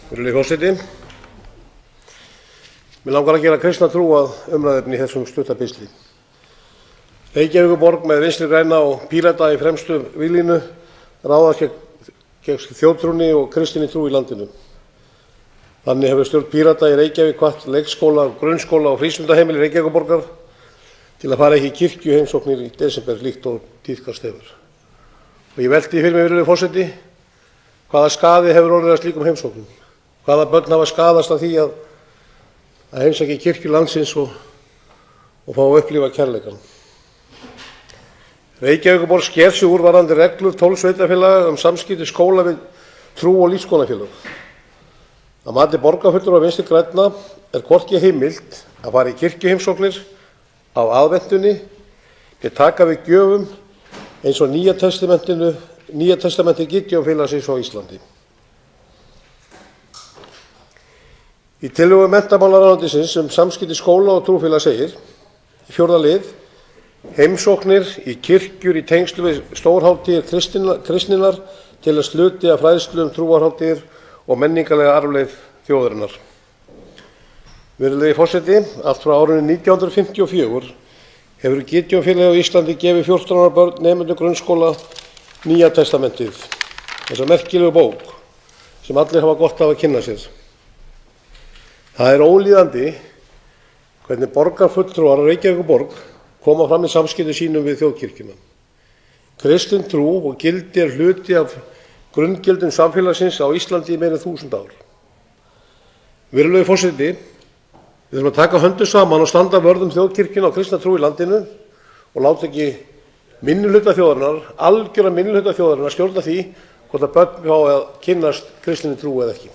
Virðulegi forseti. Mig langar að gera kristna trú að umræðuefni í þessum stutta pistli. Reykjavíkurborg með Vinstri græna og Pírata í fremstu víglínu ráðast gegn þjóðtrúnni og kristinni trú í landinu. Þannig hefur stjórn Pírata í Reykjavík hvatt leikskóla, grunnskóla og frístundaheimili Reykjavíkurborgar til að fara ekki í kirkjuheimsóknir í desember líkt og tíðkast hefur. Og ég velti fyrir mig, virðulegi forseti, hvaða skaði hefur orðið af slíkum heimsóknum? Hvaða börn hafa skaðast af því að heimsækja kirkju landsins og fá að upplifa kærleikann? Reykjavíkurborg sker sig úr varðandi reglur 12 sveitarfélaga samskipti skóla við trú- og lífsskoðunarfélög. Að mati borgarfulltrúa Vinstri grænna hvorki heimilt að fara í kirkjuheimsóknir á aðventunni né taka við gjöfum eins og Nýja testamentið Gideonfélagsins á Íslandi. Í tillögu menntamálaráðuneytisins samskipti skóla og trúfélaga segir í 4. lið: heimsóknir í kirkjur í tengslum við stórhátíðir kristninnar til að hluti af fræðslu trúarhátíðir og menningarlega arfleifð þjóðarinnar. Virðulegi forseti, allt frá árinu 1954 hefur Gideonfélagið á Íslandi gefið 14 ára börn nemendum grunnskóla Nýja testamentið, þessa merkilegu bók sem allir hafa gott af að kynna sér. Það er ólíðandi hvernig borgarfulltrúar á Reykjavíkurborg koma fram í samskiptum sínum við þjóðkirkjuna. Kristin trú og gildi hluti af grunngildum samfélagsins á Íslandi í meira en 1000 ár. Virðulegi forseti, við þurfum að taka höndum saman og standa vörð þjóðkirkjuna og kristna trú í landinu og láta ekki minnihluta þjóðarinnar, algjöra minnihluta þjóðarinnar stjórna því hvort að börn fái að kynnast kristinni trú eða ekki.